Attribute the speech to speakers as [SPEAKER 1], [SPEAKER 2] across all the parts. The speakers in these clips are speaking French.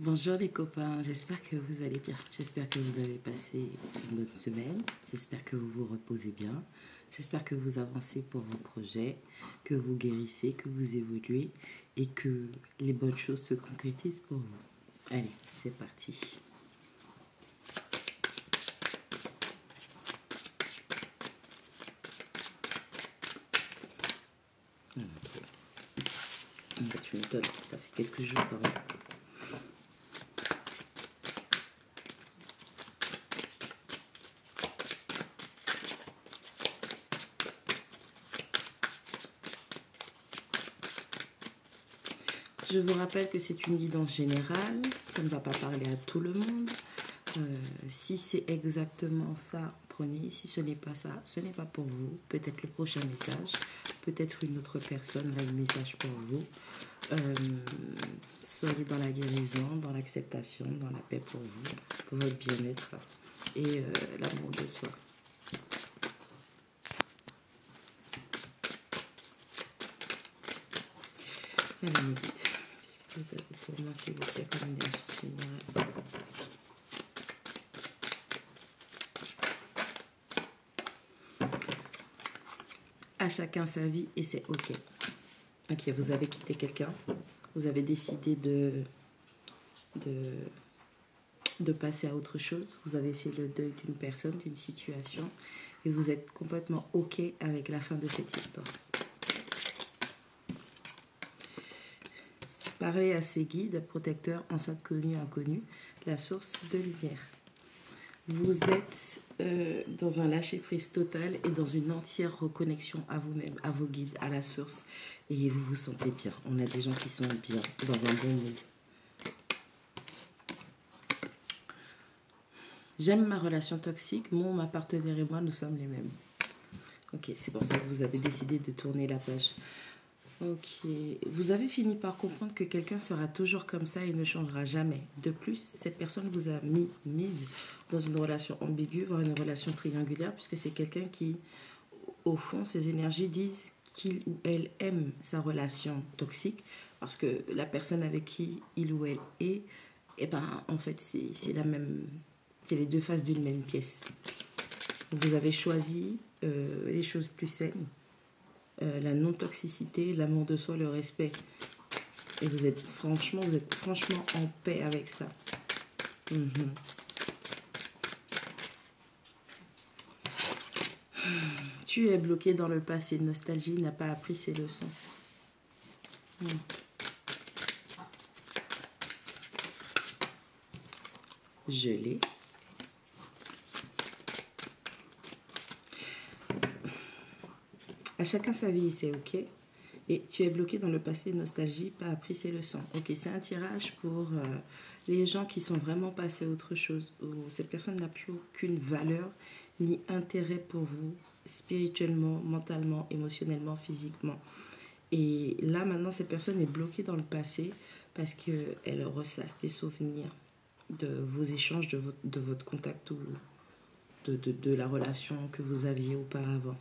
[SPEAKER 1] Bonjour les copains, j'espère que vous allez bien. J'espère que vous avez passé une bonne semaine. J'espère que vous vous reposez bien. J'espère que vous avancez pour vos projets, que vous guérissez, que vous évoluez et que les bonnes choses se concrétisent pour vous. Allez, c'est parti. Tu m'étonnes, ça fait quelques jours quand même. Je vous rappelle que c'est une guidance générale, ça ne va pas parler à tout le monde. Si c'est exactement ça, prenez. Si ce n'est pas ça, ce n'est pas pour vous. Peut-être le prochain message, peut-être une autre personne a un message pour vous. Soyez dans la guérison, dans l'acceptation, dans la paix pour vous, pour votre bien-être et l'amour de soi. Allez, mes guides. Qu'est-ce que vous avez pour moi, s'il vous plaît, comme énergie générale? À chacun sa vie et c'est ok. Ok, vous avez quitté quelqu'un, vous avez décidé de passer à autre chose, vous avez fait le deuil d'une personne, d'une situation et vous êtes complètement ok avec la fin de cette histoire. Parlez à ses guides, protecteurs, ancêtres connus, inconnus, la source de lumière. Vous êtes dans un lâcher-prise total et dans une entière reconnexion à vous-même, à vos guides, à la source. Et vous vous sentez bien. On a des gens qui sont bien, dans un bon mood. J'aime ma relation toxique. Ma partenaire et moi, nous sommes les mêmes. Ok, c'est pour ça que vous avez décidé de tourner la page. Ok, vous avez fini par comprendre que quelqu'un sera toujours comme ça et ne changera jamais. De plus, cette personne vous a mise dans une relation ambiguë, voire une relation triangulaire, puisque c'est quelqu'un qui, au fond, ses énergies disent qu'il ou elle aime sa relation toxique, parce que la personne avec qui il ou elle est, eh ben, en fait, c'est la même, c'est les deux faces d'une même pièce. Vous avez choisi les choses plus saines. La non-toxicité, l'amour de soi, le respect. Et vous êtes franchement en paix avec ça. Tu es bloqué dans le passé. Nostalgie n'a pas appris ses leçons. Je l'ai. À chacun sa vie, c'est ok. Et tu es bloqué dans le passé, nostalgie, pas appris ses leçons. Ok, c'est un tirage pour les gens qui sont vraiment passés à autre chose, où cette personne n'a plus aucune valeur ni intérêt pour vous, spirituellement, mentalement, émotionnellement, physiquement. Et là, maintenant, cette personne est bloquée dans le passé parce qu'elle ressasse des souvenirs de vos échanges, de votre contact ou de la relation que vous aviez auparavant.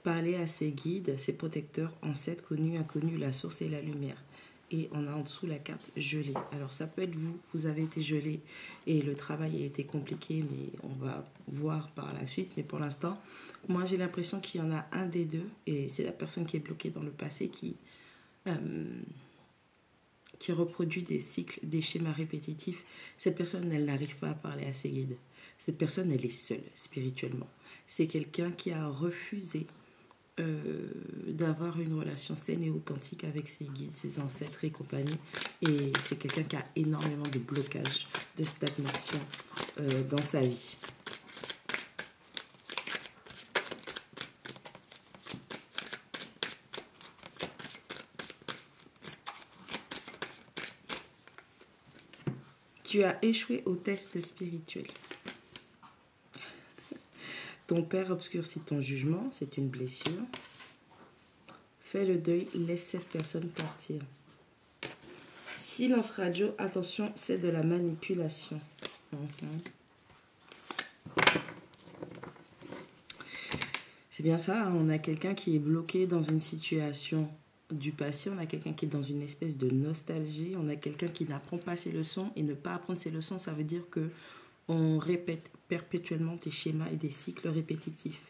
[SPEAKER 1] Parler à ses guides, ses protecteurs, ancêtres, connus, inconnus, la source et la lumière. Et on a en dessous la carte gelée. Alors ça peut être vous, vous avez été gelé et le travail a été compliqué, mais on va voir par la suite. Mais pour l'instant, moi j'ai l'impression qu'il y en a un des deux et c'est la personne qui est bloquée dans le passé qui reproduit des cycles, des schémas répétitifs. Cette personne, elle n'arrive pas à parler à ses guides. Cette personne, elle est seule spirituellement. C'est quelqu'un qui a refusé d'avoir une relation saine et authentique avec ses guides, ses ancêtres et compagnie. Et c'est quelqu'un qui a énormément de blocages, de stagnation dans sa vie. Tu as échoué au test spirituel. Ton père obscurcit ton jugement, c'est une blessure. Fais le deuil, laisse cette personne partir. Silence radio, attention, c'est de la manipulation. C'est bien ça, on a quelqu'un qui est bloqué dans une situation du passé, on a quelqu'un qui est dans une espèce de nostalgie, on a quelqu'un qui n'apprend pas ses leçons, et ne pas apprendre ses leçons, ça veut dire que on répète perpétuellement des schémas et des cycles répétitifs.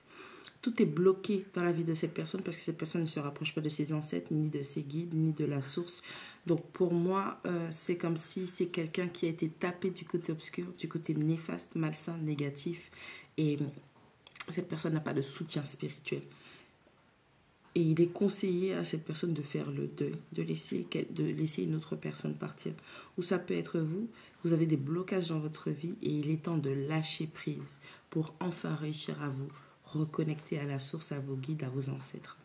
[SPEAKER 1] Tout est bloqué dans la vie de cette personne parce que cette personne ne se rapproche pas de ses ancêtres, ni de ses guides, ni de la source. Donc pour moi, c'est comme si c'est quelqu'un qui a été tapé du côté obscur, du côté néfaste, malsain, négatif. Et cette personne n'a pas de soutien spirituel. Et il est conseillé à cette personne de faire le deuil, de laisser une autre personne partir. Ou ça peut être vous, vous avez des blocages dans votre vie et il est temps de lâcher prise pour enfin réussir à vous reconnecter à la source, à vos guides, à vos ancêtres.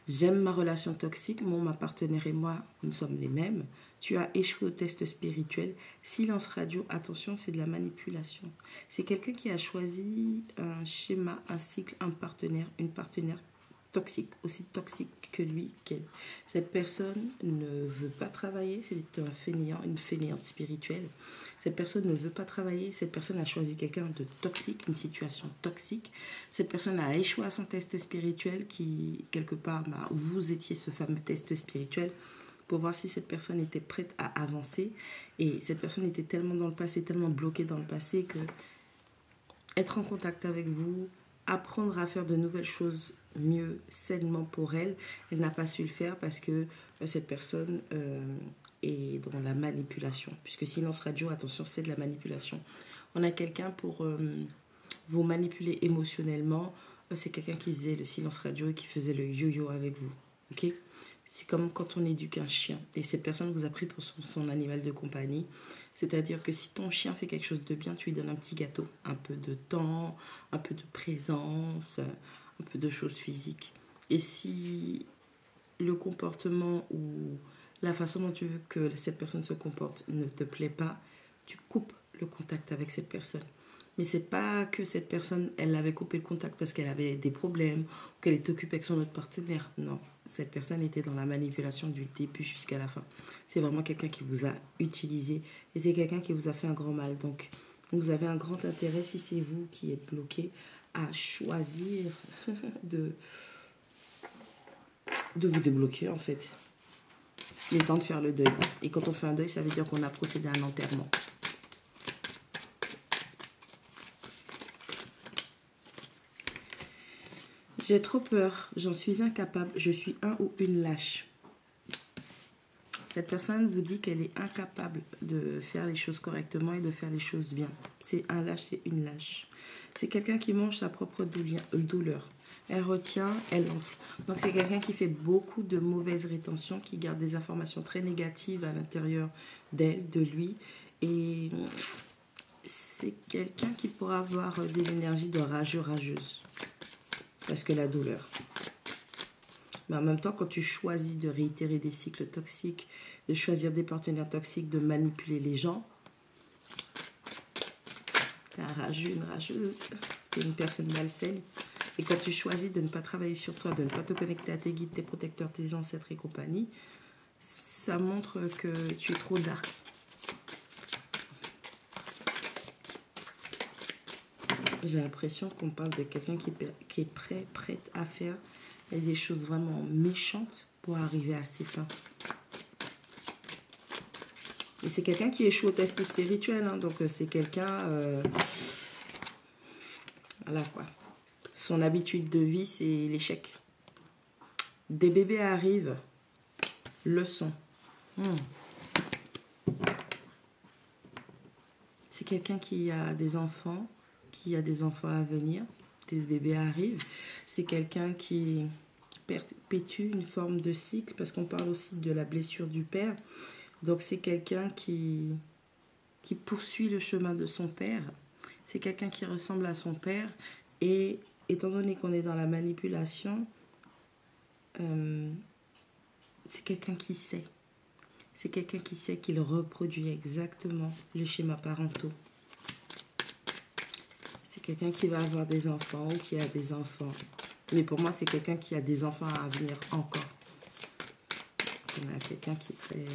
[SPEAKER 1] J'aime ma relation toxique, ma partenaire et moi, nous sommes les mêmes. Tu as échoué au test spirituel. Silence radio, attention, c'est de la manipulation. C'est quelqu'un qui a choisi un schéma, un cycle, un partenaire, une partenaire toxique, aussi toxique que lui, qu'elle. Cette personne ne veut pas travailler, c'est un fainéant, une fainéante spirituelle. Cette personne ne veut pas travailler, cette personne a choisi quelqu'un de toxique, une situation toxique. Cette personne a échoué à son test spirituel qui, quelque part, vous étiez ce fameux test spirituel pour voir si cette personne était prête à avancer. Et cette personne était tellement dans le passé, tellement bloquée dans le passé que être en contact avec vous, apprendre à faire de nouvelles choses mieux, sainement pour elle, elle n'a pas su le faire parce que cette personne est dans la manipulation. Puisque silence radio, attention, c'est de la manipulation. On a quelqu'un pour vous manipuler émotionnellement. C'est quelqu'un qui faisait le silence radio et qui faisait le yo-yo avec vous. Ok ? C'est comme quand on éduque un chien et cette personne vous a pris pour son animal de compagnie. C'est-à-dire que si ton chien fait quelque chose de bien, tu lui donnes un petit gâteau, un peu de temps, un peu de présence, un peu de choses physiques. Et si le comportement ou la façon dont tu veux que cette personne se comporte ne te plaît pas, tu coupes le contact avec cette personne. Mais c'est pas que cette personne, elle avait coupé le contact parce qu'elle avait des problèmes ou qu'elle est occupée avec son autre partenaire. Non, cette personne était dans la manipulation du début jusqu'à la fin. C'est vraiment quelqu'un qui vous a utilisé et c'est quelqu'un qui vous a fait un grand mal. Donc, vous avez un grand intérêt, si c'est vous qui êtes bloqué, à choisir de vous débloquer en fait. Il est temps de faire le deuil. Et quand on fait un deuil, ça veut dire qu'on a procédé à un enterrement. J'ai trop peur, j'en suis incapable, je suis un ou une lâche. Cette personne vous dit qu'elle est incapable de faire les choses correctement et de faire les choses bien. C'est un lâche, c'est une lâche. C'est quelqu'un qui mange sa propre douleur. Elle retient, elle enfle. Donc c'est quelqu'un qui fait beaucoup de mauvaises rétentions, qui garde des informations très négatives à l'intérieur d'elle, de lui. Et c'est quelqu'un qui pourra avoir des énergies de rageux, rageuse. Parce que la douleur. Mais en même temps, quand tu choisis de réitérer des cycles toxiques, de choisir des partenaires toxiques, de manipuler les gens, t'es un rageux, une rageuse, t'es une personne malsaine. Et quand tu choisis de ne pas travailler sur toi, de ne pas te connecter à tes guides, tes protecteurs, tes ancêtres et compagnie, ça montre que tu es trop dark. J'ai l'impression qu'on parle de quelqu'un qui est prête à faire des choses vraiment méchantes pour arriver à ses fins. Et c'est quelqu'un qui échoue au test spirituel, hein, donc c'est quelqu'un... voilà quoi. Son habitude de vie, c'est l'échec. Des bébés arrivent, leçon. C'est quelqu'un qui a des enfants à venir, des bébés arrivent. C'est quelqu'un qui perpétue une forme de cycle, parce qu'on parle aussi de la blessure du père. Donc c'est quelqu'un qui poursuit le chemin de son père. C'est quelqu'un qui ressemble à son père. Et étant donné qu'on est dans la manipulation, c'est quelqu'un qui sait. C'est quelqu'un qui sait qu'il reproduit exactement le schéma parentaux. C'est quelqu'un qui va avoir des enfants ou qui a des enfants. Mais pour moi, c'est quelqu'un qui a des enfants à venir encore. On a quelqu'un qui est très...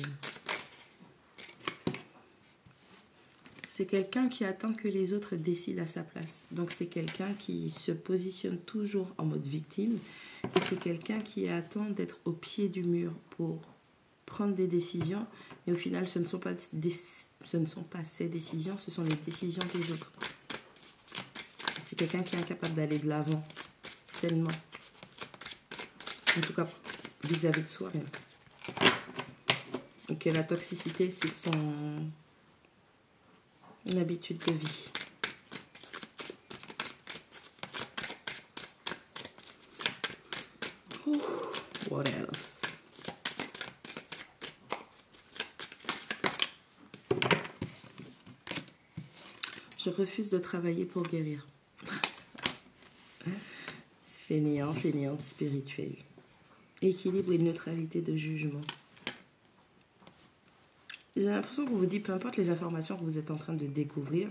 [SPEAKER 1] C'est quelqu'un qui attend que les autres décident à sa place. Donc c'est quelqu'un qui se positionne toujours en mode victime. Et c'est quelqu'un qui attend d'être au pied du mur pour prendre des décisions. Et au final, ce ne sont pas ses décisions, ce sont les décisions des autres. C'est quelqu'un qui est incapable d'aller de l'avant, sainement. En tout cas, vis-à-vis de soi-même. Et que la toxicité, c'est une habitude de vie. Ouh, what else? Je refuse de travailler pour guérir. Fainéant, fainéante spirituelle. Équilibre et neutralité de jugement. J'ai l'impression qu'on vous dit, peu importe les informations que vous êtes en train de découvrir,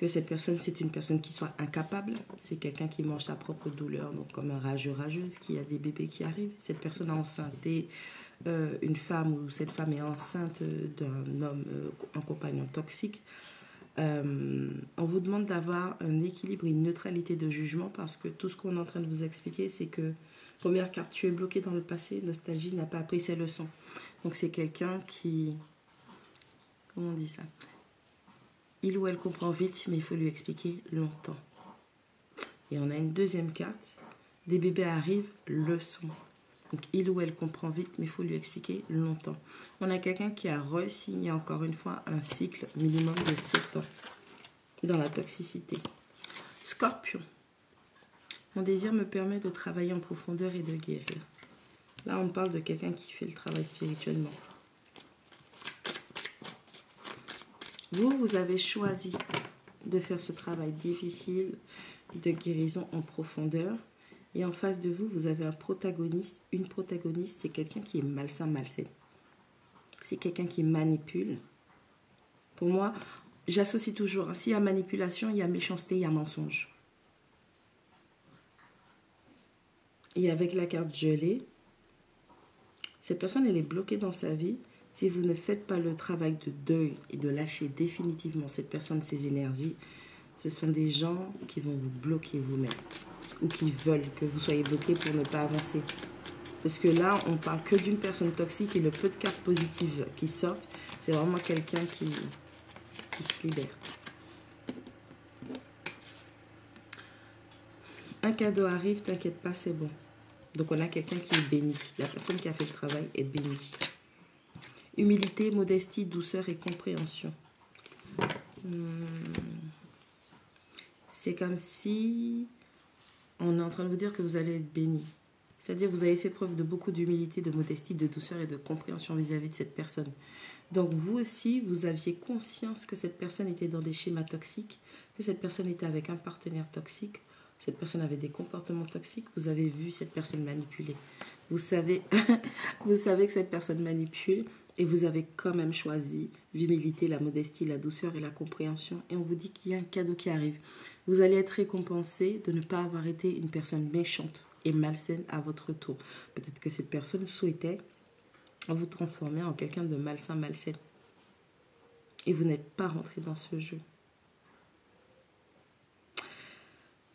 [SPEAKER 1] que cette personne, c'est une personne qui soit incapable. C'est quelqu'un qui mange sa propre douleur, donc comme un rageux, rageuse, qui a des bébés qui arrivent. Cette personne a enceinté une femme, ou cette femme est enceinte d'un homme, un compagnon toxique. On vous demande d'avoir un équilibre et une neutralité de jugement, parce que tout ce qu'on est en train de vous expliquer, c'est que, première carte, tu es bloqué dans le passé, nostalgie, n'a pas appris ses leçons. Donc c'est quelqu'un qui... Comment on dit ça? Il ou elle comprend vite, mais il faut lui expliquer longtemps. Et on a une deuxième carte. Des bébés arrivent, leçon. Donc il ou elle comprend vite, mais il faut lui expliquer longtemps. On a quelqu'un qui a re-signé encore une fois un cycle minimum de 7 ans dans la toxicité. Scorpion. Mon désir me permet de travailler en profondeur et de guérir. Là, on parle de quelqu'un qui fait le travail spirituellement. Vous avez choisi de faire ce travail difficile de guérison en profondeur. Et en face de vous, vous avez un protagoniste. Une protagoniste, c'est quelqu'un qui est malsain, malsaine. C'est quelqu'un qui manipule. Pour moi, j'associe toujours. S'il y a manipulation, il y a méchanceté, il y a mensonge. Et avec la carte gelée, cette personne, elle est bloquée dans sa vie. Si vous ne faites pas le travail de deuil et de lâcher définitivement cette personne, ses énergies, ce sont des gens qui vont vous bloquer vous-même ou qui veulent que vous soyez bloqué pour ne pas avancer. Parce que là, on parle que d'une personne toxique et le peu de cartes positives qui sortent, c'est vraiment quelqu'un qui se libère. Un cadeau arrive, t'inquiète pas, c'est bon. Donc on a quelqu'un qui est béni. La personne qui a fait le travail est bénie. Humilité, modestie, douceur et compréhension. C'est comme si on est en train de vous dire que vous allez être béni. C'est-à-dire que vous avez fait preuve de beaucoup d'humilité, de modestie, de douceur et de compréhension vis-à-vis de cette personne. Donc vous aussi, vous aviez conscience que cette personne était dans des schémas toxiques, que cette personne était avec un partenaire toxique, cette personne avait des comportements toxiques. Vous avez vu cette personne manipuler. Vous savez, vous savez que cette personne manipule et vous avez quand même choisi l'humilité, la modestie, la douceur et la compréhension. Et on vous dit qu'il y a un cadeau qui arrive. Vous allez être récompensé de ne pas avoir été une personne méchante et malsaine à votre tour. Peut-être que cette personne souhaitait vous transformer en quelqu'un de malsain, malsaine. Et vous n'êtes pas rentré dans ce jeu.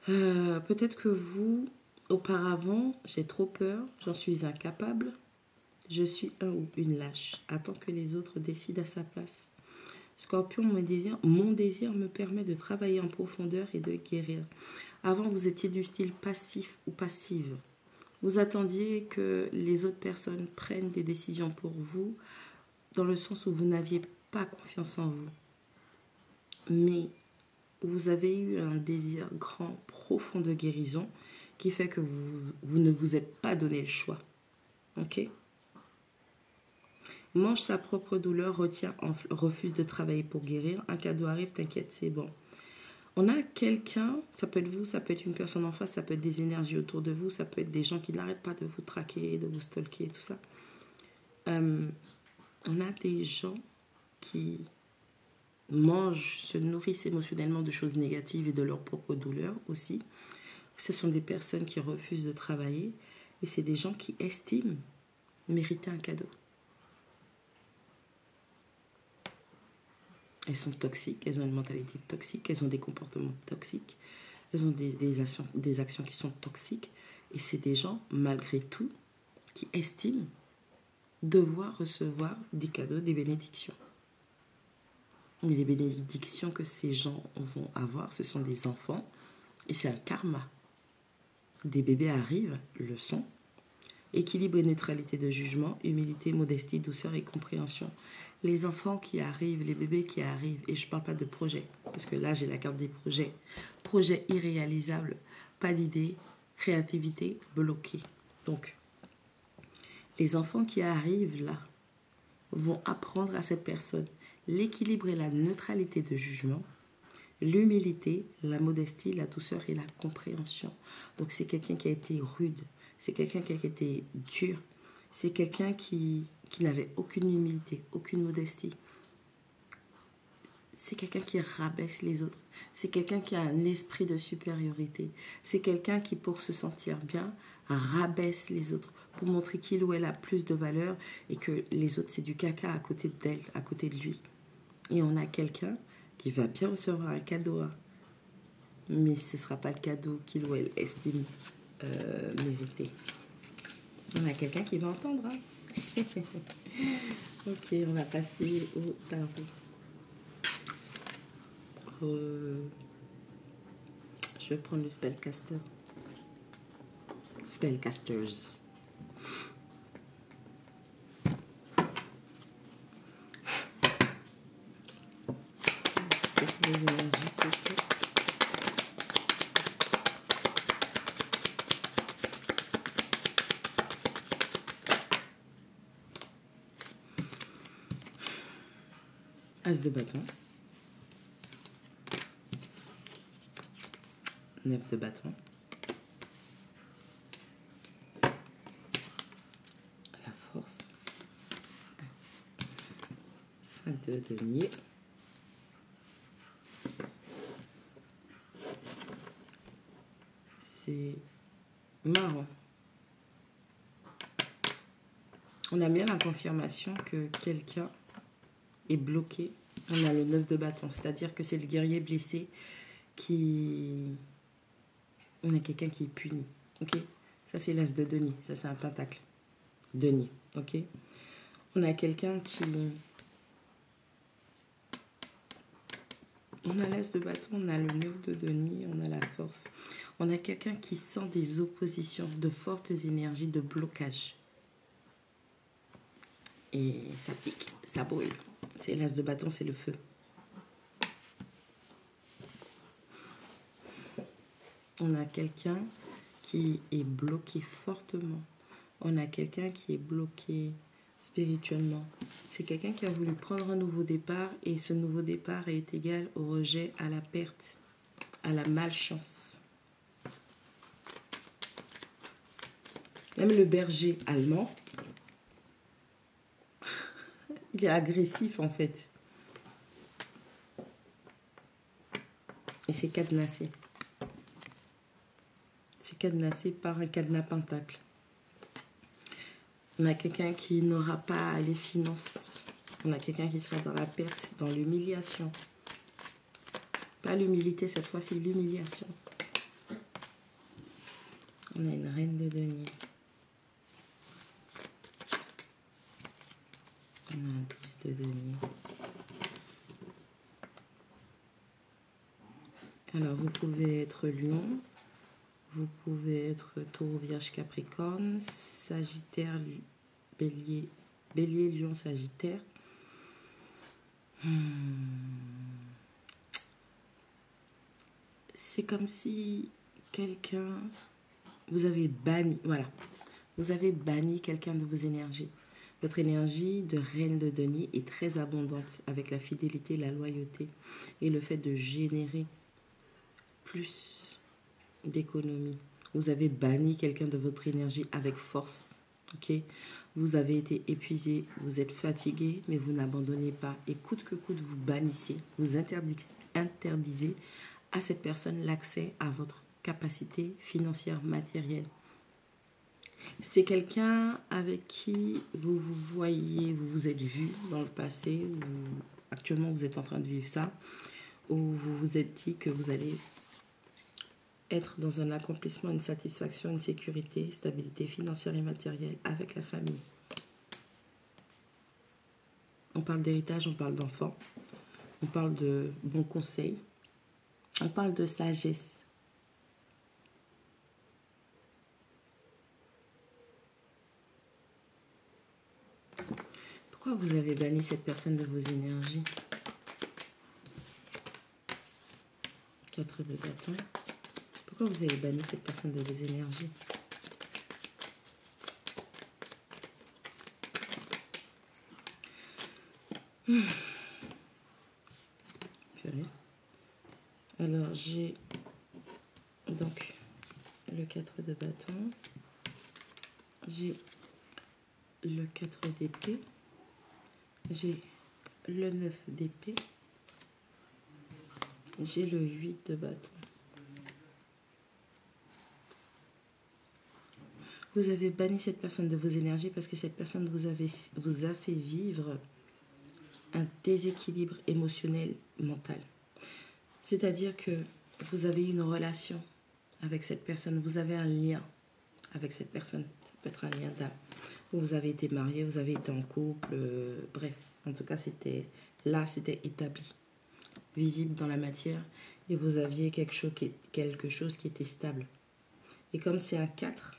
[SPEAKER 1] Peut-être que vous, auparavant, j'ai trop peur, j'en suis incapable, je suis un ou une lâche. Attends que les autres décident à sa place. Scorpion, mon désir me permet de travailler en profondeur et de guérir. Avant, vous étiez du style passif ou passive. Vous attendiez que les autres personnes prennent des décisions pour vous, dans le sens où vous n'aviez pas confiance en vous. Mais vous avez eu un désir grand, profond de guérison qui fait que vous ne vous êtes pas donné le choix. Ok? Mange sa propre douleur, retient, refuse de travailler pour guérir. Un cadeau arrive, t'inquiète, c'est bon. On a quelqu'un, ça peut être vous, ça peut être une personne en face, ça peut être des énergies autour de vous, ça peut être des gens qui n'arrêtent pas de vous traquer, de vous stalker, tout ça. On a des gens qui mangent, se nourrissent émotionnellement de choses négatives et de leur propre douleur aussi. Ce sont des personnes qui refusent de travailler et c'est des gens qui estiment mériter un cadeau. Elles sont toxiques, elles ont une mentalité toxique, elles ont des comportements toxiques, elles ont des actions qui sont toxiques. Et c'est des gens, malgré tout, qui estiment devoir recevoir des cadeaux, des bénédictions. Et les bénédictions que ces gens vont avoir, ce sont des enfants. Et c'est un karma. Des bébés arrivent, le sont. Équilibre et neutralité de jugement, humilité, modestie, douceur et compréhension. Les enfants qui arrivent, les bébés qui arrivent, et je ne parle pas de projet, parce que là j'ai la carte des projets. Projet irréalisable, pas d'idée, créativité bloquée. Donc, les enfants qui arrivent là vont apprendre à cette personne l'équilibre et la neutralité de jugement, l'humilité, la modestie, la douceur et la compréhension. Donc c'est quelqu'un qui a été rude, c'est quelqu'un qui a été dur, c'est quelqu'un qui n'avait aucune humilité, aucune modestie. C'est quelqu'un qui rabaisse les autres. C'est quelqu'un qui a un esprit de supériorité. C'est quelqu'un qui, pour se sentir bien, rabaisse les autres pour montrer qu'il ou elle a plus de valeur et que les autres, c'est du caca à côté d'elle, à côté de lui. Et on a quelqu'un qui va bien recevoir un cadeau, hein, mais ce ne sera pas le cadeau qu'il ou elle estime mériter. On a quelqu'un qui va entendre. Hein. Ok, on va passer au tarot. Je vais prendre le spellcaster. Spellcasters. Les énergies, c'est tout. As de bâton. 9 de bâton. La force. 5 de denier. C'est marrant. On a bien la confirmation que quelqu'un est bloqué. On a le 9 de bâton, c'est-à-dire que c'est le guerrier blessé qui... On a quelqu'un qui est puni, ok? Ça, c'est l'as de denier, ça, c'est un pentacle. Denier, ok? On a quelqu'un qui... On a l'as de bâton, on a le 9 de denier, on a la force. On a quelqu'un qui sent des oppositions, de fortes énergies, de blocage. Et ça pique, ça brûle. C'est l'as de bâton, c'est le feu. On a quelqu'un qui est bloqué fortement. On a quelqu'un qui est bloqué spirituellement. C'est quelqu'un qui a voulu prendre un nouveau départ et ce nouveau départ est égal au rejet, à la perte, à la malchance. Même le berger allemand, il est agressif en fait. Et c'est cadenassé. C'est cadenassé par un cadenas pentacle. On a quelqu'un qui n'aura pas les finances. On a quelqu'un qui sera dans la perte, dans l'humiliation. Pas l'humilité cette fois, c'est l'humiliation. On a une reine de denier. On a un 10 de denier. Alors, vous pouvez être lion. Vous pouvez être taureau, vierge, capricorne, sagittaire, bélier, lion, sagittaire. C'est comme si quelqu'un, vous avez banni, voilà, vous avez banni quelqu'un de vos énergies. Votre énergie de reine de denier est très abondante avec la fidélité, la loyauté et le fait de générer plus d'économie. Vous avez banni quelqu'un de votre énergie avec force. Ok? Vous avez été épuisé, vous êtes fatigué, mais vous n'abandonnez pas. Et coûte que coûte, vous bannissez, vous interdisez à cette personne l'accès à votre capacité financière, matérielle. C'est quelqu'un avec qui vous vous voyez, vous vous êtes vu dans le passé, actuellement vous êtes en train de vivre ça, ou vous vous êtes dit que vous allez être dans un accomplissement, une satisfaction, une sécurité, stabilité financière et matérielle avec la famille. On parle d'héritage, on parle d'enfants, on parle de bons conseils, on parle de sagesse. Pourquoi vous avez banni cette personne de vos énergies? 4 de bâton. Pourquoi vous avez banni cette personne de vos énergies? Purée. Alors, j'ai donc le 4 de bâton. J'ai le 4 d'épée. J'ai le 9 d'épée. J'ai le 8 de bâton. Vous avez banni cette personne de vos énergies parce que cette personne vous a fait vivre un déséquilibre émotionnel, mental. C'est-à-dire que vous avez une relation avec cette personne, vous avez un lien avec cette personne. Ça peut être un lien d'âme. Vous avez été marié, vous avez été en couple, bref. En tout cas, c'était établi, visible dans la matière. Et vous aviez quelque chose qui était stable. Et comme c'est un 4,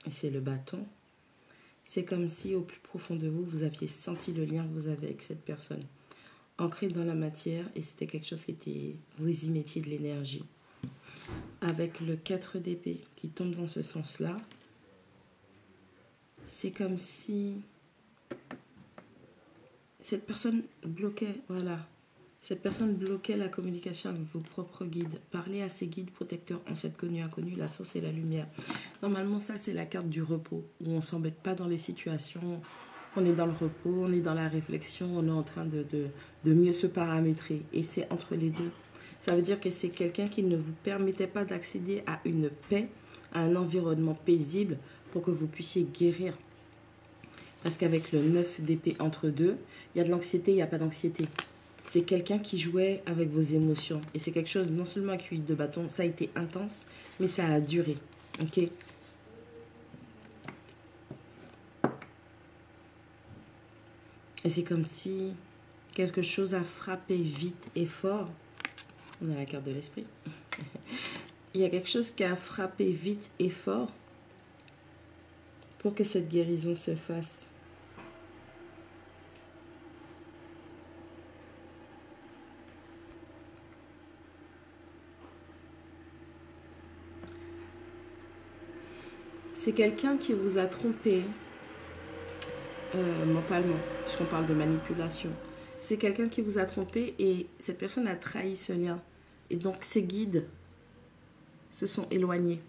[SPEAKER 1] et c'est le bâton, c'est comme si au plus profond de vous, vous aviez senti le lien que vous avez avec cette personne. Ancré dans la matière, et c'était quelque chose qui était... Vous y mettiez de l'énergie. Avec le 4 d'épée qui tombe dans ce sens-là, c'est comme si cette personne bloquait, voilà. Cette personne bloquait la communication avec vos propres guides. Parlez à ces guides protecteurs, ancêtres connus, inconnus, la source et la lumière. Normalement, ça, c'est la carte du repos, où on ne s'embête pas dans les situations. On est dans le repos, on est dans la réflexion, on est en train de mieux se paramétrer. Et c'est entre les deux. Ça veut dire que c'est quelqu'un qui ne vous permettait pas d'accéder à une paix, à un environnement paisible pour que vous puissiez guérir. Parce qu'avec le 9 d'épée entre deux, il y a de l'anxiété, il n'y a pas d'anxiété. C'est quelqu'un qui jouait avec vos émotions. Et c'est quelque chose, non seulement avec 8 de bâton, ça a été intense, mais ça a duré. Ok? Et c'est comme si quelque chose a frappé vite et fort. On a la carte de l'esprit. Il y a quelque chose qui a frappé vite et fort pour que cette guérison se fasse. C'est quelqu'un qui vous a trompé mentalement, puisqu'on parle de manipulation. C'est quelqu'un qui vous a trompé et cette personne a trahi ce lien. Et donc ses guides se sont éloignés.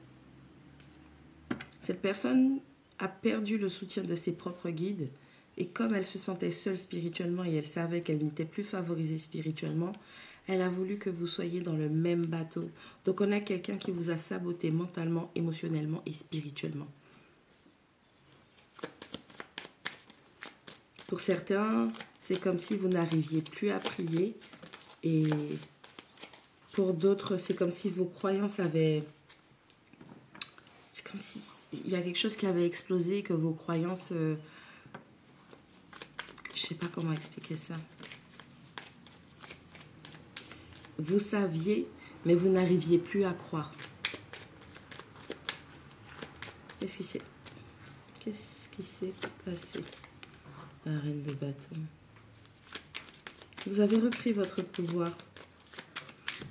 [SPEAKER 1] Cette personne a perdu le soutien de ses propres guides et comme elle se sentait seule spirituellement et elle savait qu'elle n'était plus favorisée spirituellement, elle a voulu que vous soyez dans le même bateau. Donc on a quelqu'un qui vous a saboté mentalement, émotionnellement et spirituellement. Pour certains, c'est comme si vous n'arriviez plus à prier. Et pour d'autres, c'est comme si vos croyances avaient... C'est comme si il y a quelque chose qui avait explosé, que vos croyances... Je ne sais pas comment expliquer ça. Vous saviez, mais vous n'arriviez plus à croire. Qu'est-ce qui s'est passé? La reine de bâton. Vous avez repris votre pouvoir.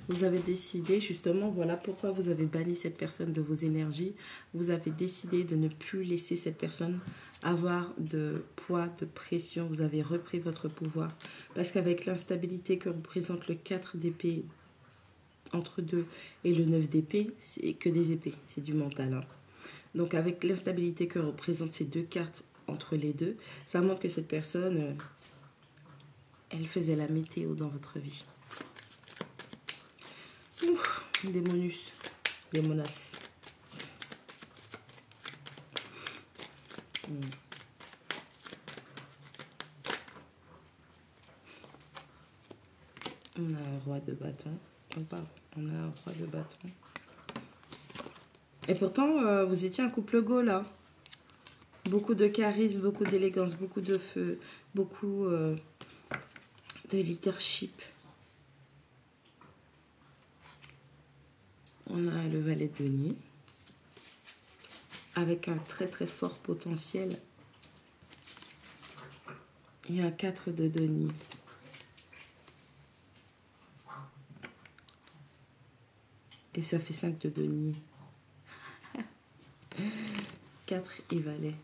[SPEAKER 1] Vous avez décidé, justement, voilà pourquoi vous avez banni cette personne de vos énergies. Vous avez décidé de ne plus laisser cette personne avoir de poids, de pression. Vous avez repris votre pouvoir. Parce qu'avec l'instabilité que représente le 4 d'épée entre deux et le 9 d'épée, c'est que des épées, c'est du mental. Hein. Donc avec l'instabilité que représentent ces deux cartes entre les deux, ça montre que cette personne, elle faisait la météo dans votre vie. Démonus, démonas. On a un roi de bâton. Oh, pardon, on a un roi de bâton. Et pourtant, vous étiez un couple go là. Beaucoup de charisme, beaucoup d'élégance, beaucoup de feu, beaucoup de leadership. On a le valet de denier. Avec un très très fort potentiel. Il y a un 4 de denier. Et ça fait 5 de denier. 4 et valet.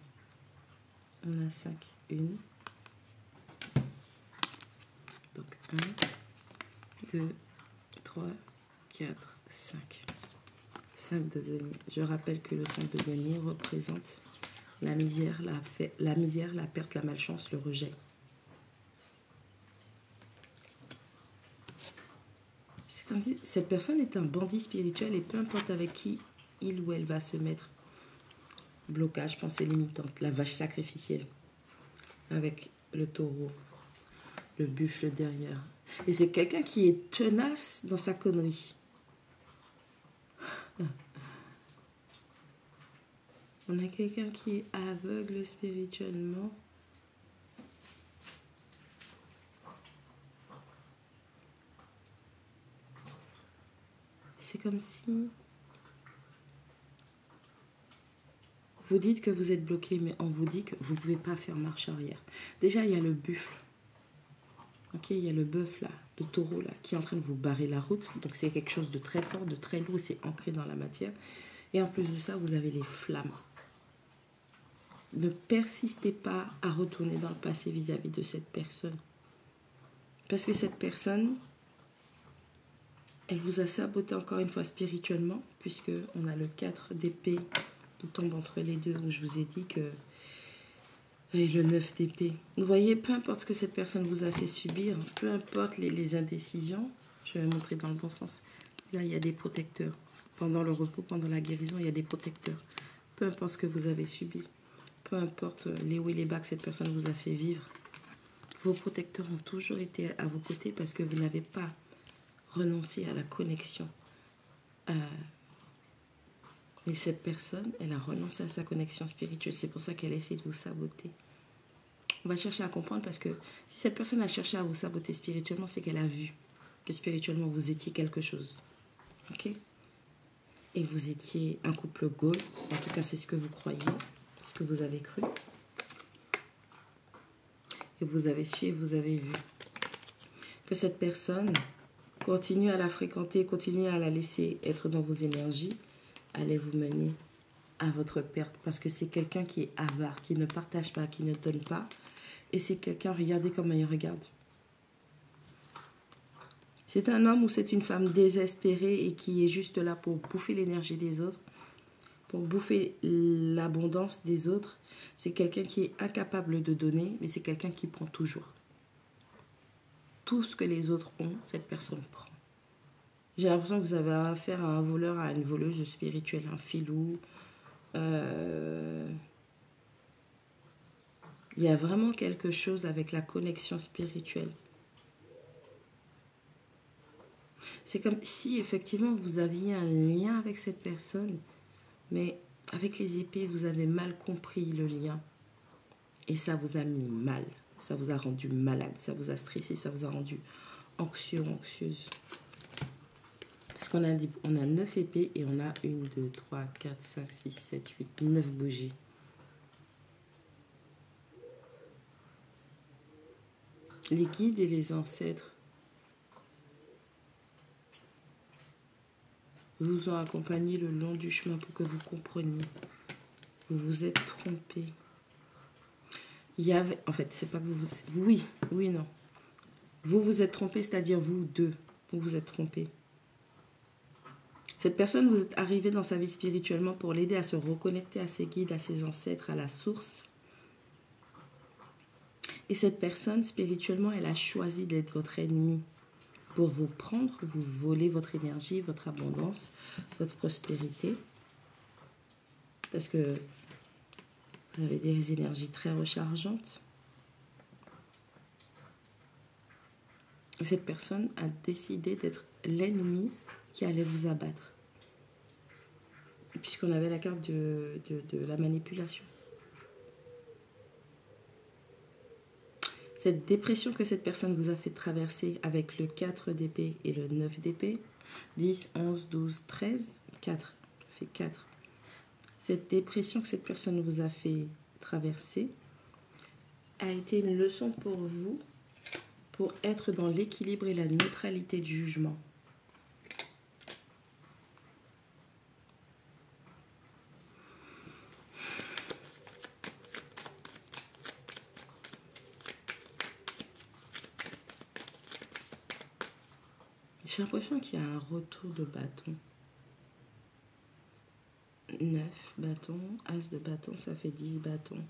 [SPEAKER 1] On a 5. 1. Donc 1, 2, 3, 4, 5. 5 de denier. Je rappelle que le 5 de denier représente la misère, la perte, la malchance, le rejet. C'est comme si cette personne est un bandit spirituel et peu importe avec qui il ou elle va se mettre. Blocage, pensée limitante, la vache sacrificielle avec le taureau, le buffle derrière. Et c'est quelqu'un qui est tenace dans sa connerie. On a quelqu'un qui est aveugle spirituellement. C'est comme si vous dites que vous êtes bloqué, mais on vous dit que vous ne pouvez pas faire marche arrière. Déjà, il y a le buffle. Ok, il y a le bœuf là, le taureau là, qui est en train de vous barrer la route. Donc c'est quelque chose de très fort, de très lourd, c'est ancré dans la matière. Et en plus de ça, vous avez les flammes. Ne persistez pas à retourner dans le passé vis-à-vis de cette personne. Parce que cette personne, elle vous a saboté encore une fois spirituellement, puisque on a le 4 d'épée qui tombe entre les deux, où je vous ai dit que... Et le 9 d'épée. Vous voyez, peu importe ce que cette personne vous a fait subir, peu importe les indécisions, je vais montrer dans le bon sens. Là, il y a des protecteurs. Pendant le repos, pendant la guérison, il y a des protecteurs. Peu importe ce que vous avez subi, peu importe les hauts et les bas que cette personne vous a fait vivre, vos protecteurs ont toujours été à vos côtés parce que vous n'avez pas renoncé à la connexion. Mais cette personne, elle a renoncé à sa connexion spirituelle. C'est pour ça qu'elle essaie de vous saboter. On va chercher à comprendre parce que si cette personne a cherché à vous saboter spirituellement, c'est qu'elle a vu que spirituellement, vous étiez quelque chose. Ok? Et vous étiez un couple goal. En tout cas, c'est ce que vous croyez, ce que vous avez cru. Et vous avez su et vous avez vu que cette personne continue à la fréquenter, continue à la laisser être dans vos énergies, allez vous mener à votre perte. Parce que c'est quelqu'un qui est avare, qui ne partage pas, qui ne donne pas. Et c'est quelqu'un, regardez comment il regarde. C'est un homme ou c'est une femme désespérée et qui est juste là pour bouffer l'énergie des autres, pour bouffer l'abondance des autres. C'est quelqu'un qui est incapable de donner, mais c'est quelqu'un qui prend toujours. Tout ce que les autres ont, cette personne prend. J'ai l'impression que vous avez affaire à un voleur, à une voleuse spirituelle, un filou. Il y a vraiment quelque chose avec la connexion spirituelle. C'est comme si effectivement vous aviez un lien avec cette personne, mais avec les épées, vous avez mal compris le lien. Et ça vous a mis mal, ça vous a rendu malade, ça vous a stressé, ça vous a rendu anxieux, anxieuse. Parce qu'on a, on a 9 épées et on a 1, 2, 3, 4, 5, 6, 7, 8, 9 bougies. Les guides et les ancêtres vous ont accompagné le long du chemin pour que vous compreniez. Vous vous êtes trompé. Il y avait, en fait, c'est pas que vous... Oui, non. Vous vous êtes trompé, c'est-à-dire vous deux. Vous vous êtes trompé. Cette personne, vous êtes arrivé dans sa vie spirituellement pour l'aider à se reconnecter à ses guides, à ses ancêtres, à la source. Et cette personne, spirituellement, elle a choisi d'être votre ennemi pour vous prendre, vous voler votre énergie, votre abondance, votre prospérité. Parce que vous avez des énergies très rechargeantes. Cette personne a décidé d'être l'ennemi qui allait vous abattre. Puisqu'on avait la carte de la manipulation. Cette dépression que cette personne vous a fait traverser avec le 4 d'épée et le 9 d'épée, 10, 11, 12, 13, 4, fait 4. Cette dépression que cette personne vous a fait traverser a été une leçon pour vous, pour être dans l'équilibre et la neutralité du jugement. J'ai l'impression qu'il y a un retour de bâton. 9 bâtons, as de bâton, ça fait 10 bâtons.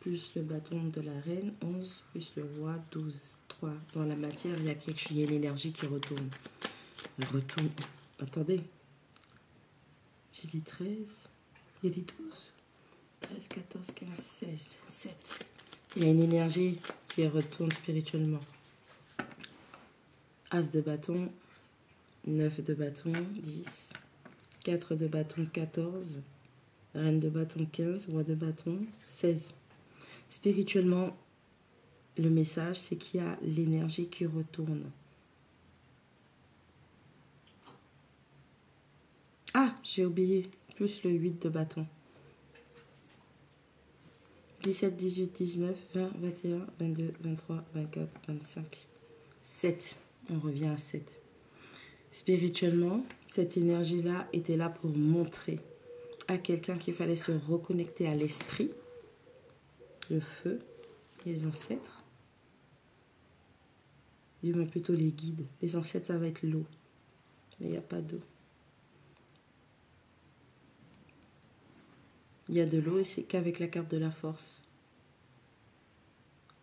[SPEAKER 1] Plus le bâton de la reine, 11, plus le roi, 12, 3. Dans la matière, il y a quelque chose, il y a l'énergie qui retourne. Elle retourne. Attendez. J'ai dit 13. J'ai dit 12. 13, 14, 15, 16, 7. Il y a une énergie qui retourne spirituellement. As de bâton, 9 de bâton, 10. 4 de bâton, 14. Reine de bâton, 15. Roi de bâton, 16. Spirituellement, le message, c'est qu'il y a l'énergie qui retourne. Ah, j'ai oublié. Plus le 8 de bâton. 17, 18, 19, 20, 21, 22, 23, 24, 25. 7. On revient à 7. Spirituellement, cette énergie-là était là pour montrer à quelqu'un qu'il fallait se reconnecter à l'esprit, le feu, les ancêtres, du moins plutôt les guides. Les ancêtres, ça va être l'eau, mais il n'y a pas d'eau. Il y a de l'eau et c'est qu'avec la carte de la force.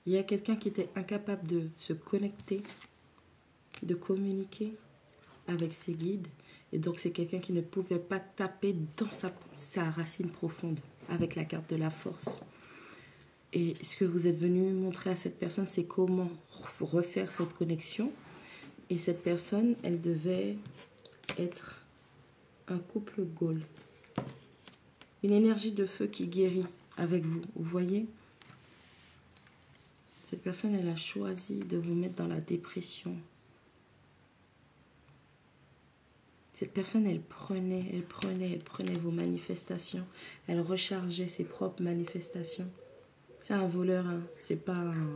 [SPEAKER 1] Il y a quelqu'un qui était incapable de se connecter, de communiquer avec ses guides. Et donc, c'est quelqu'un qui ne pouvait pas taper dans sa racine profonde avec la carte de la force. Et ce que vous êtes venu montrer à cette personne, c'est comment refaire cette connexion. Et cette personne, elle devait être un couple Gaule. Une énergie de feu qui guérit avec vous. Vous voyez? Cette personne, elle a choisi de vous mettre dans la dépression. Cette personne, elle prenait vos manifestations. Elle rechargeait ses propres manifestations. C'est un voleur, hein. C'est pas un...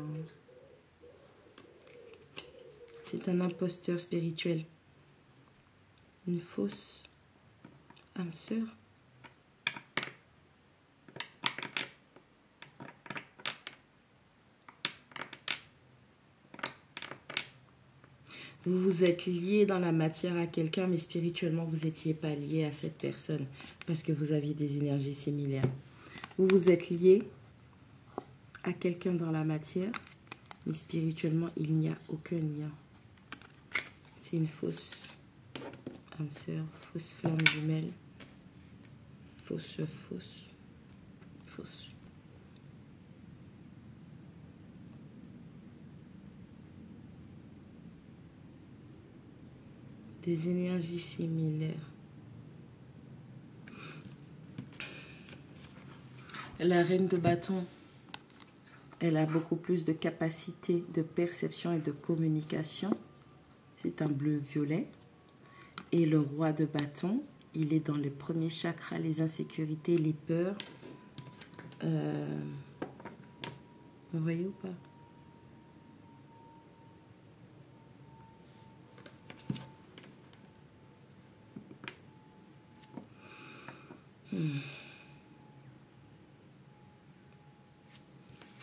[SPEAKER 1] C'est un imposteur spirituel. Une fausse âme sœur. Vous vous êtes lié dans la matière à quelqu'un, mais spirituellement, vous n'étiez pas lié à cette personne parce que vous aviez des énergies similaires. Vous vous êtes lié à quelqu'un dans la matière, mais spirituellement, il n'y a aucun lien. C'est une fausse âme sœur, fausse flamme jumelle, fausse. Des énergies similaires. La reine de bâton, elle a beaucoup plus de capacité de perception et de communication. C'est un bleu-violet. Et le roi de bâton, il est dans les premiers chakras, les insécurités, les peurs. Vous voyez ou pas?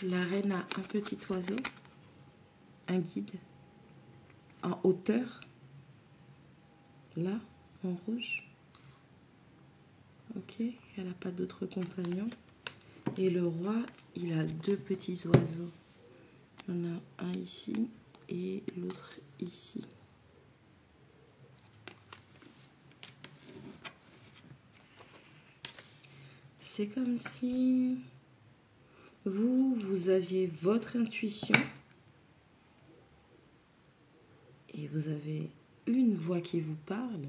[SPEAKER 1] La reine a un petit oiseau, un guide, en hauteur, là, en rouge. Ok, elle n'a pas d'autres compagnons. Et le roi, il a deux petits oiseaux. On a un ici et l'autre ici. C'est comme si vous aviez votre intuition Et vous avez une voix qui vous parle.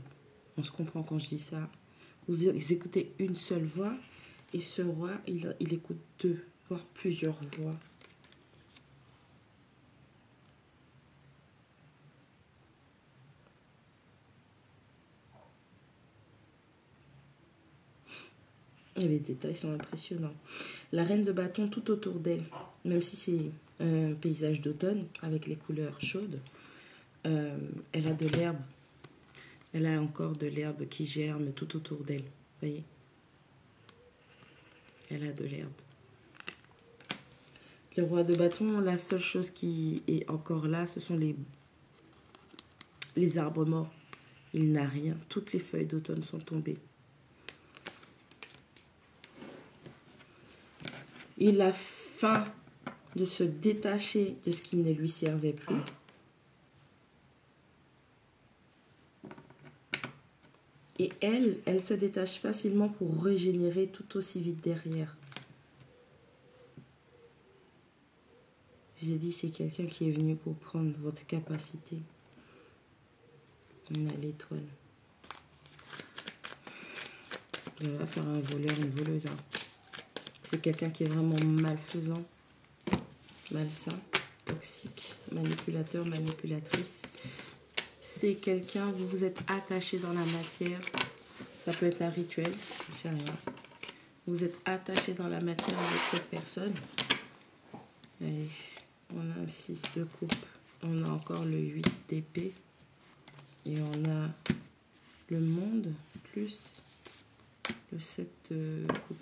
[SPEAKER 1] On se comprend quand je dis ça. Vous écoutez une seule voix. Et ce roi, il écoute deux, voire plusieurs voix. Et les détails sont impressionnants. La reine de bâton tout autour d'elle, même si c'est un paysage d'automne avec les couleurs chaudes, elle a de l'herbe. Elle a encore de l'herbe qui germe tout autour d'elle. Vous voyez? Elle a de l'herbe. Le roi de bâton, la seule chose qui est encore là, ce sont les arbres morts. Il n'a rien. Toutes les feuilles d'automne sont tombées. Il a faim de se détacher de ce qui ne lui servait plus. Et elle se détache facilement pour régénérer tout aussi vite derrière. J'ai dit, c'est quelqu'un qui est venu pour prendre votre capacité. On a l'étoile. Je vais faire un voleur, une voleuse. Hein. C'est quelqu'un qui est vraiment malfaisant, malsain, toxique, manipulateur, manipulatrice. C'est quelqu'un, vous vous êtes attaché dans la matière. Ça peut être un rituel, c'est rien. Vous êtes attaché dans la matière avec cette personne. Et on a un 6 de coupe. On a encore le 8 d'épée. Et on a le monde plus le 7 de coupe.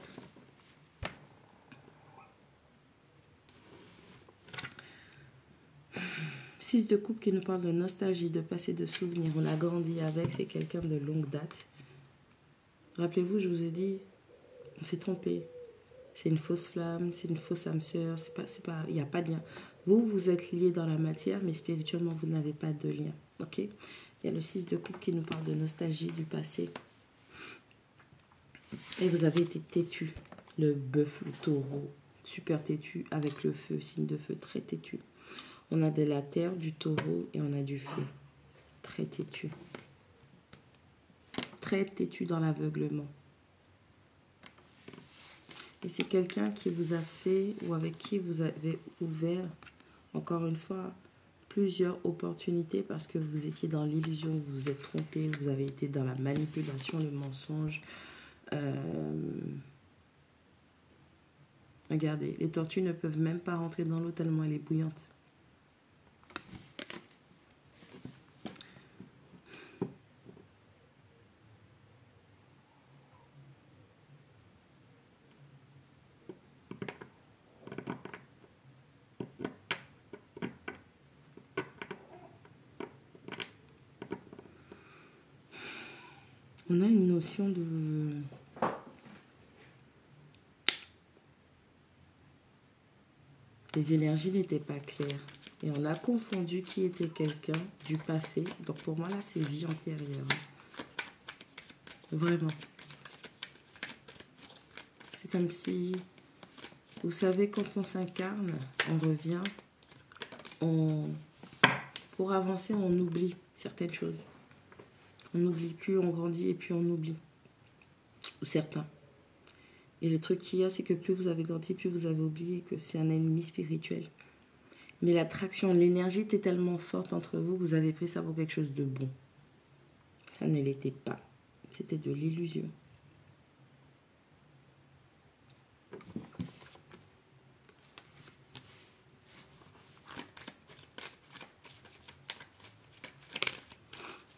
[SPEAKER 1] De coupe qui nous parle de nostalgie, de passé, de souvenirs. On a grandi avec, c'est quelqu'un de longue date. Rappelez-vous, je vous ai dit, on s'est trompé. C'est une fausse flamme, c'est une fausse âme sœur, il n'y a pas de lien. Vous êtes liés dans la matière, mais spirituellement, vous n'avez pas de lien. Ok? Il y a le 6 de coupe qui nous parle de nostalgie, du passé. Et vous avez été têtu. Le bœuf, le taureau, super têtu, avec le feu, signe de feu, très têtu. On a de la terre, du taureau et on a du feu. Très têtu. Très têtu dans l'aveuglement. Et c'est quelqu'un qui vous a fait ou avec qui vous avez ouvert, encore une fois, plusieurs opportunités parce que vous étiez dans l'illusion, vous vous êtes trompé, vous avez été dans la manipulation, le mensonge. Regardez, les tortues ne peuvent même pas rentrer dans l'eau tellement elle est bouillante. On a une notion de... Les énergies n'étaient pas claires. Et on a confondu qui était quelqu'un du passé. Donc pour moi, là, c'est vie antérieure. Vraiment. C'est comme si... Vous savez, quand on s'incarne, on revient. Pour avancer, on oublie certaines choses. On n'oublie plus, on grandit et puis on oublie. Ou certains. Et le truc qu'il y a, c'est que plus vous avez grandi, plus vous avez oublié que c'est un ennemi spirituel. Mais l'attraction, l'énergie était tellement forte entre vous, vous avez pris ça pour quelque chose de bon. Ça ne l'était pas. C'était de l'illusion.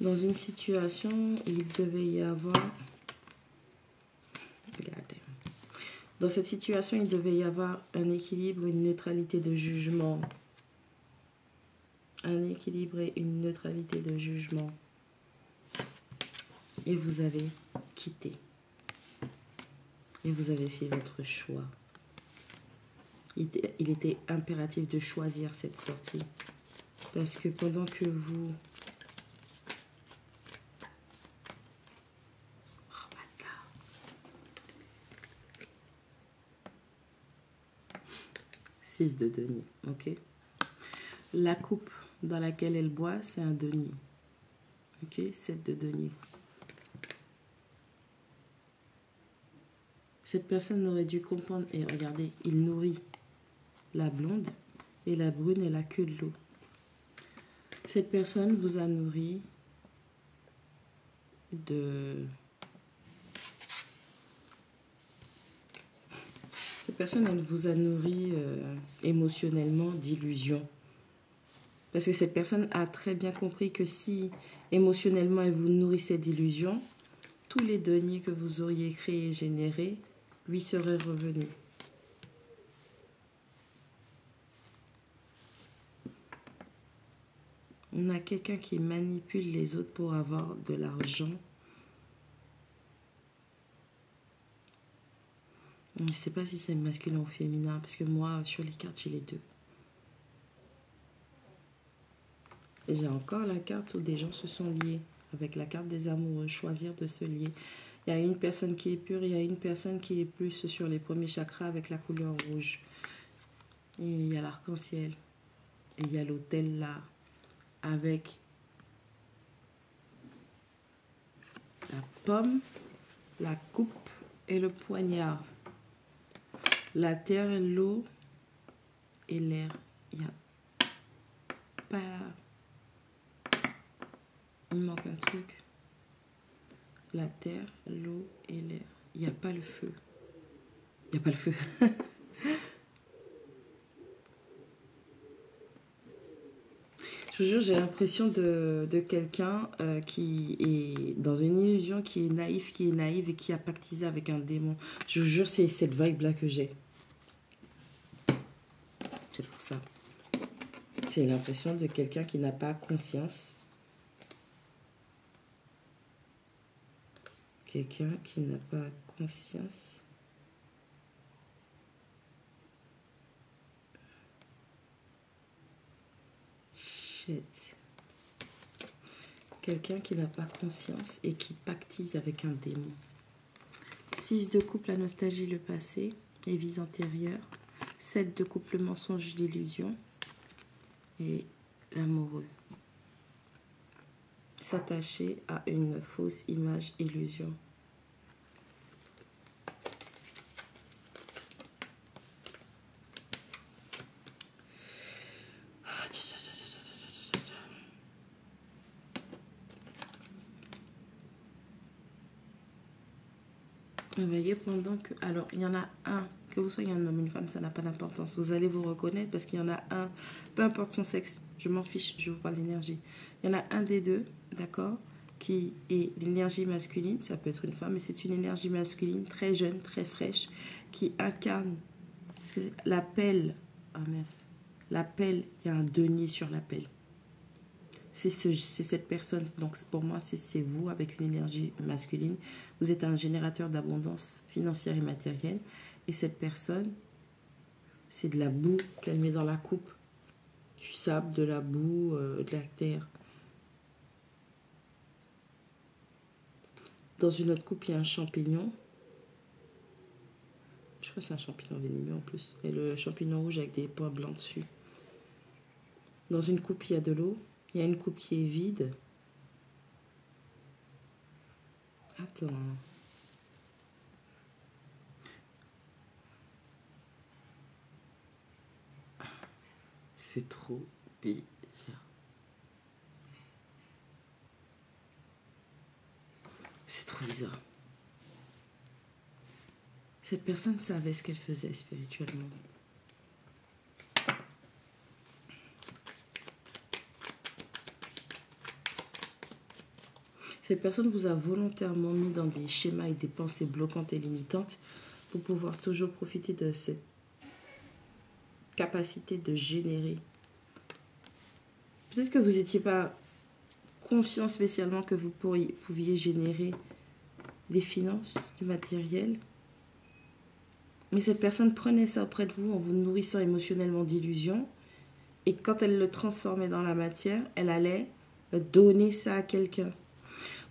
[SPEAKER 1] Dans une situation, il devait y avoir... Regardez. Dans cette situation, il devait y avoir un équilibre, une neutralité de jugement. Un équilibre et une neutralité de jugement. Et vous avez quitté. Et vous avez fait votre choix. Il était impératif de choisir cette sortie. Parce que pendant que vous... 6 de denier, ok. La coupe dans laquelle elle boit, c'est un denier. Ok, 7 de denier. Cette personne aurait dû comprendre, et regardez, il nourrit la blonde et la brune, elle a que de l'eau. Cette personne vous a nourri de... Cette personne, elle vous a nourri émotionnellement d'illusions. Parce que cette personne a très bien compris que si émotionnellement elle vous nourrissait d'illusions, tous les deniers que vous auriez créés et générés lui seraient revenus. On a quelqu'un qui manipule les autres pour avoir de l'argent. Je ne sais pas si c'est masculin ou féminin, parce que moi, sur les cartes, j'ai les deux. Et j'ai encore la carte où des gens se sont liés, avec la carte des amoureux, choisir de se lier. Il y a une personne qui est pure, il y a une personne qui est plus sur les premiers chakras avec la couleur rouge. Et il y a l'arc-en-ciel. Et il y a l'autel là, avec la pomme, la coupe et le poignard. La terre, l'eau et l'air. Il n'y a pas... Il manque un truc. La terre, l'eau et l'air. Il n'y a pas le feu. Il n'y a pas le feu. Je vous jure, j'ai l'impression de quelqu'un qui est dans une illusion, qui est naïve et qui a pactisé avec un démon. Je vous jure, c'est cette vibe-là que j'ai. C'est pour ça. J'ai l'impression de quelqu'un qui n'a pas conscience. Quelqu'un qui n'a pas conscience. Shit. Quelqu'un qui n'a pas conscience et qui pactise avec un démon. 6 de coupe, la nostalgie, le passé, les vies antérieures. 7 de coupe, le mensonge, l'illusion. Et l'amoureux. S'attacher à une fausse image, illusion. Veillez pendant que... Alors, il y en a un, que vous soyez un homme ou une femme, ça n'a pas d'importance. Vous allez vous reconnaître parce qu'il y en a un, peu importe son sexe, je m'en fiche, je vous parle d'énergie. Il y en a un des deux, d'accord, qui est l'énergie masculine, ça peut être une femme, mais c'est une énergie masculine très jeune, très fraîche, qui incarne la pelle. Ah mince, la pelle, il y a un denier sur la pelle. C'est cette personne, donc pour moi, c'est vous avec une énergie masculine. Vous êtes un générateur d'abondance financière et matérielle. Et cette personne, c'est de la boue qu'elle met dans la coupe. Du sable, de la boue, de la terre. Dans une autre coupe, il y a un champignon. Je crois que c'est un champignon venimeux en plus. Et le champignon rouge avec des points blancs dessus. Dans une coupe, il y a de l'eau. Il y a une coupe qui est vide. Attends. C'est trop bizarre. C'est trop bizarre. Cette personne savait ce qu'elle faisait spirituellement. Cette personne vous a volontairement mis dans des schémas et des pensées bloquantes et limitantes pour pouvoir toujours profiter de cette capacité de générer. Peut-être que vous n'étiez pas conscient spécialement que vous pouviez générer des finances, du matériel. Mais cette personne prenait ça auprès de vous en vous nourrissant émotionnellement d'illusions. Et quand elle le transformait dans la matière, elle allait donner ça à quelqu'un.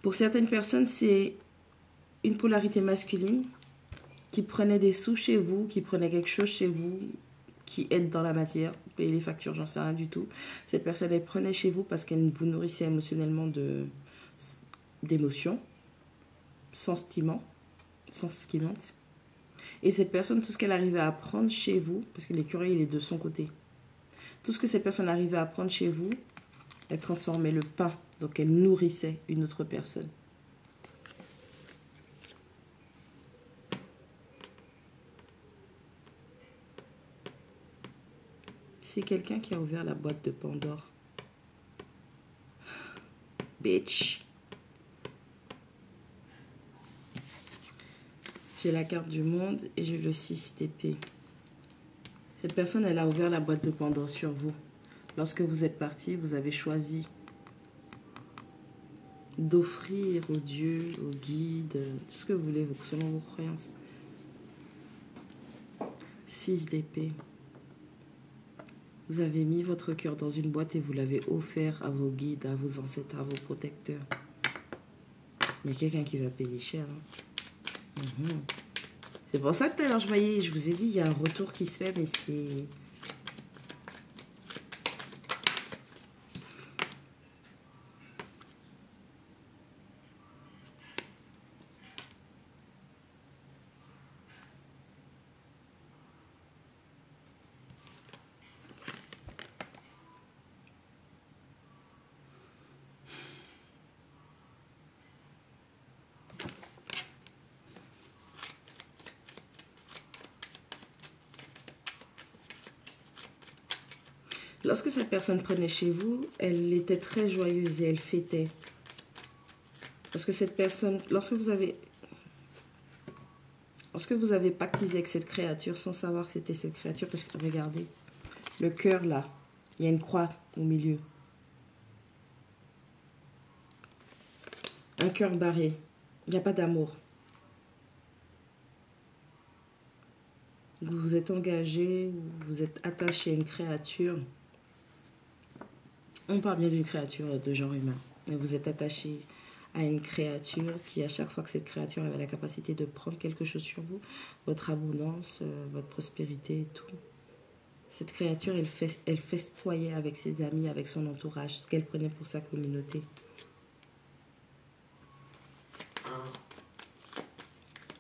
[SPEAKER 1] Pour certaines personnes, c'est une polarité masculine qui prenait des sous chez vous, qui prenait quelque chose chez vous, qui aide dans la matière. payer les factures, j'en sais rien du tout. Cette personne, elle prenait chez vous parce qu'elle vous nourrissait émotionnellement d'émotions, sentiments. Et cette personne, tout ce qu'elle arrivait à prendre chez vous, parce que l'écureuil, il est de son côté, tout ce que cette personne arrivait à prendre chez vous, elle transformait le pain, donc elle nourrissait une autre personne. C'est quelqu'un qui a ouvert la boîte de Pandore. Bitch. J'ai la carte du monde et j'ai le 6 d'épée. Cette personne, elle a ouvert la boîte de Pandore sur vous. Lorsque vous êtes parti, vous avez choisi d'offrir aux dieux, aux guides, tout ce que vous voulez, selon vos croyances. 6 d'épée. Vous avez mis votre cœur dans une boîte et vous l'avez offert à vos guides, à vos ancêtres, à vos protecteurs. Il y a quelqu'un qui va payer cher. Hein. C'est pour ça que tout à l'heure, je vous ai dit, il y a un retour qui se fait, mais c'est... Lorsque cette personne prenait chez vous, elle était très joyeuse et elle fêtait. Parce que cette personne, lorsque vous avez pactisé avec cette créature sans savoir que c'était cette créature, parce que regardez, le cœur là, il y a une croix au milieu. Un cœur barré, il n'y a pas d'amour. Vous vous êtes engagé, vous êtes attaché à une créature. On parle bien d'une créature de genre humain, mais vous êtes attaché à une créature qui, à chaque fois que cette créature avait la capacité de prendre quelque chose sur vous, votre abondance, votre prospérité et tout. Cette créature, elle festoyait avec ses amis, avec son entourage, ce qu'elle prenait pour sa communauté.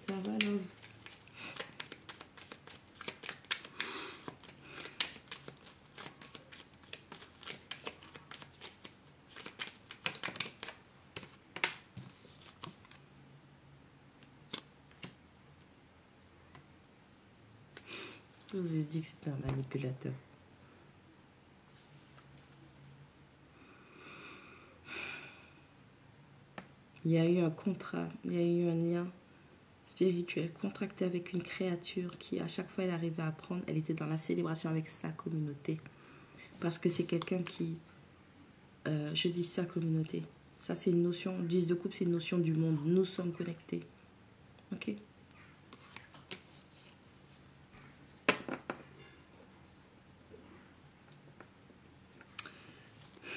[SPEAKER 1] Ça va, love? Je vous ai dit que c'était un manipulateur. Il y a eu un contrat, il y a eu un lien spirituel contracté avec une créature qui, à chaque fois, elle arrivait à apprendre. Elle était dans la célébration avec sa communauté. Parce que c'est quelqu'un qui... je dis sa communauté. Ça, c'est une notion... 10 de coupe, c'est une notion du monde. Nous sommes connectés. Ok?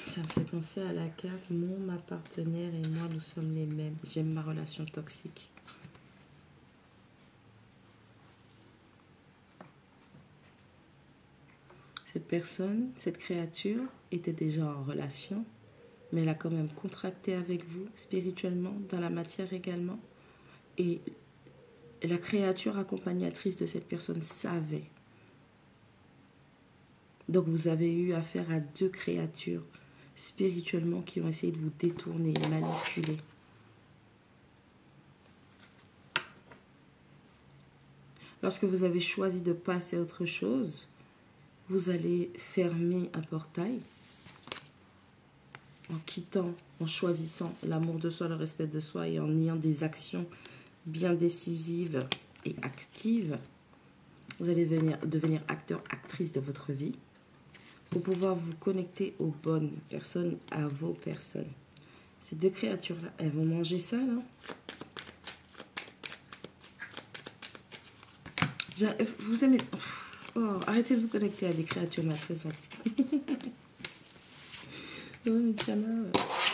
[SPEAKER 1] Ça me fait penser à la carte. Ma partenaire et moi, nous sommes les mêmes. J'aime ma relation toxique. Cette personne, cette créature, était déjà en relation, mais elle a quand même contracté avec vous spirituellement, dans la matière également. Et la créature accompagnatrice de cette personne savait. Donc vous avez eu affaire à 2 créatures spirituellement qui ont essayé de vous détourner, manipuler. Lorsque vous avez choisi de passer à autre chose, vous allez fermer un portail en quittant, en choisissant l'amour de soi, le respect de soi et en ayant des actions bien décisives et actives. Vous allez devenir acteur, actrice de votre vie pour pouvoir vous connecter aux bonnes personnes, à vos personnes. Ces 2 créatures-là, elles vont manger ça, là. Vous aimez... Oh, arrêtez de vous connecter à des créatures malfaisantes.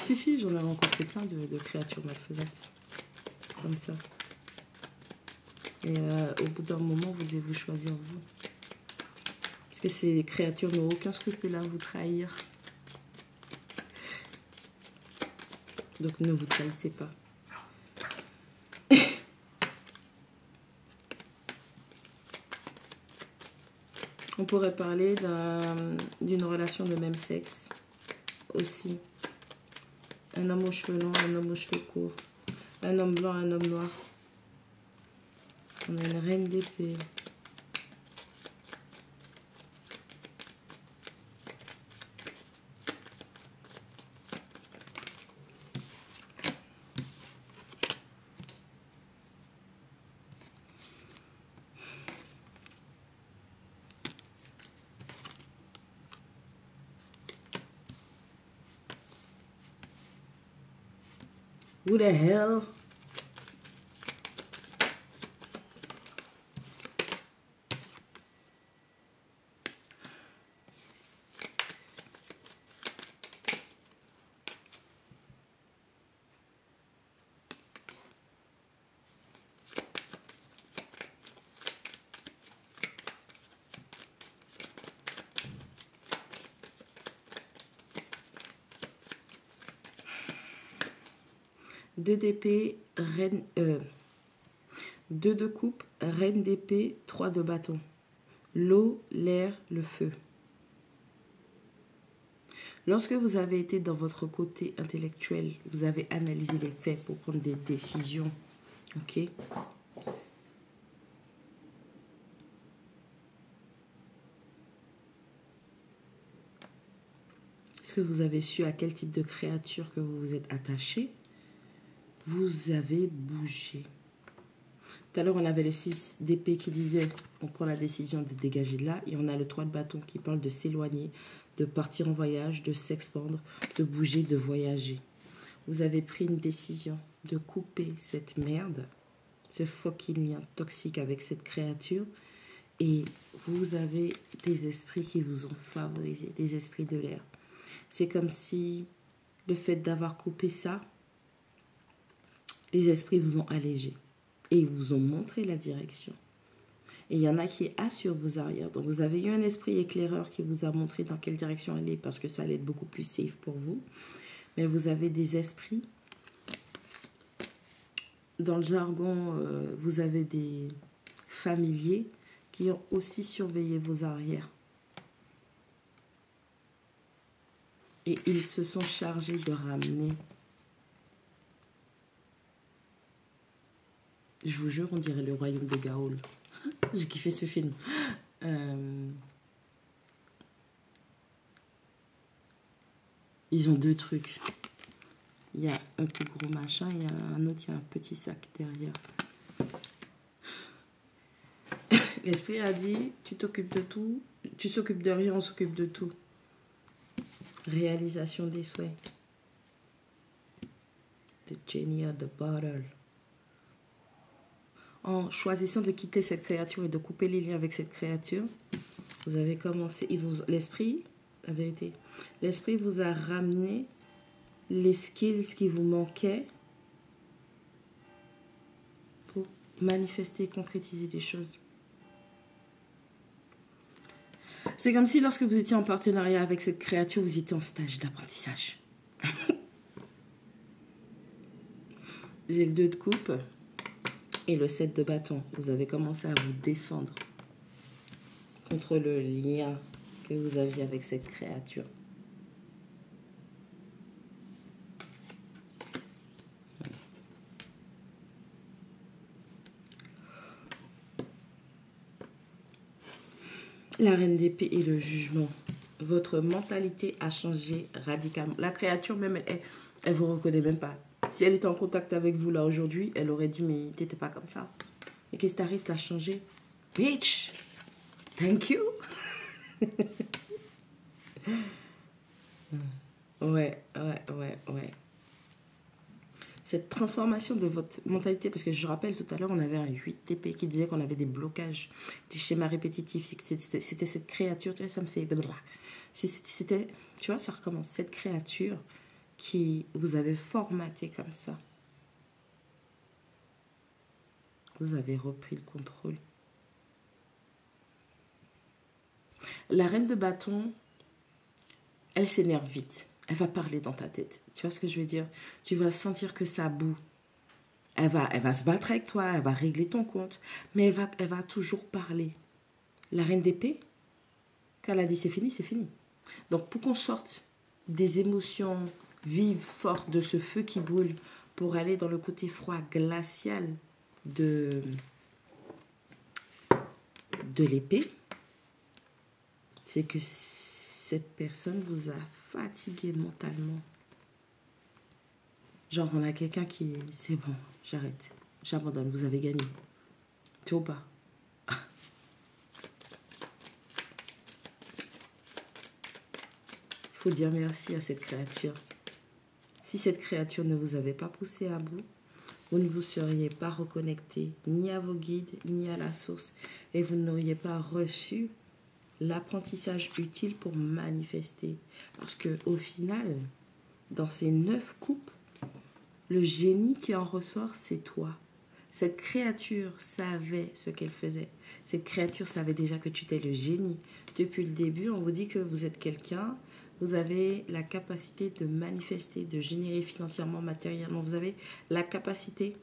[SPEAKER 1] Si, j'en ai rencontré plein de créatures malfaisantes. Comme ça. Et au bout d'un moment, vous devez vous choisir vous. Parce que ces créatures n'ont aucun scrupule à vous trahir. Donc ne vous trahissez pas. On pourrait parler d'une relation de même sexe aussi. Un homme aux cheveux longs, un homme aux cheveux courts. Un homme blanc, un homme noir. On a une reine d'épée. Who the hell? Deux d'épée, reine, deux de coupe, reine d'épée, 3 de bâton. L'eau, l'air, le feu. Lorsque vous avez été dans votre côté intellectuel, vous avez analysé les faits pour prendre des décisions. Ok? Est-ce que vous avez su à quel type de créature que vous vous êtes attaché? Vous avez bougé. Tout à l'heure, on avait le 6 d'épée qui disait on prend la décision de dégager de là. Et on a le 3 de bâton qui parle de s'éloigner, de partir en voyage, de s'expandre, de bouger, de voyager. Vous avez pris une décision de couper cette merde, ce fucking lien toxique avec cette créature. Et vous avez des esprits qui vous ont favorisé, des esprits de l'air. C'est comme si le fait d'avoir coupé ça, les esprits vous ont allégé et ils vous ont montré la direction. Et il y en a qui assurent vos arrières. Donc vous avez eu un esprit éclaireur qui vous a montré dans quelle direction aller parce que ça allait être beaucoup plus safe pour vous. Mais vous avez des esprits. Dans le jargon, vous avez des familiers qui ont aussi surveillé vos arrières. Et ils se sont chargés de ramener. Je vous jure, on dirait le royaume de Gaoul. J'ai kiffé ce film. Ils ont deux trucs. Il y a un plus gros machin, il y a un autre, il y a un petit sac derrière. L'esprit a dit, tu t'occupes de tout, tu s'occupes de rien, on s'occupe de tout. Réalisation des souhaits. The genie of the bottle. En choisissant de quitter cette créature et de couper les liens avec cette créature, vous avez commencé, l'esprit, la vérité, l'esprit vous a ramené les skills qui vous manquaient pour manifester, concrétiser des choses. C'est comme si lorsque vous étiez en partenariat avec cette créature, vous étiez en stage d'apprentissage. J'ai le 2 de coupe et le 7 de bâton. Vous avez commencé à vous défendre contre le lien que vous aviez avec cette créature. La reine d'épée et le jugement. Votre mentalité a changé radicalement. La créature même, elle vous reconnaît même pas. Si elle était en contact avec vous là aujourd'hui, elle aurait dit mais t'étais pas comme ça. Et qu'est-ce qui t'arrive, t'as changé? Bitch, thank you. Ouais. Cette transformation de votre mentalité, parce que je rappelle tout à l'heure, on avait un 8 d'épée qui disait qu'on avait des blocages, des schémas répétitifs, c'était cette créature, tu vois, ça me fait... C'était, tu vois, ça recommence, cette créature qui vous avait formaté comme ça. Vous avez repris le contrôle. La reine de bâton, elle s'énerve vite. Elle va parler dans ta tête. Tu vois ce que je veux dire? Tu vas sentir que ça boue. Elle va se battre avec toi, elle va régler ton compte, mais elle va toujours parler. La reine d'épée, quand elle a dit c'est fini, c'est fini. Donc pour qu'on sorte des émotions vives, fortes, de ce feu qui brûle, pour aller dans le côté froid, glacial de l'épée, c'est que cette personne vous a fatigué mentalement. Genre, on a quelqu'un qui... C'est bon, j'arrête. J'abandonne, vous avez gagné. Tu vois ou pas? Il faut dire merci à cette créature. Si cette créature ne vous avait pas poussé à bout, vous ne vous seriez pas reconnecté ni à vos guides, ni à la source. Et vous n'auriez pas reçu l'apprentissage utile pour manifester. Parce que au final, dans ces 9 coupes, le génie qui en ressort, c'est toi. Cette créature savait ce qu'elle faisait. Cette créature savait déjà que tu étais le génie. Depuis le début, on vous dit que vous êtes quelqu'un, vous avez la capacité de manifester, de générer financièrement, matériellement. Vous avez la capacité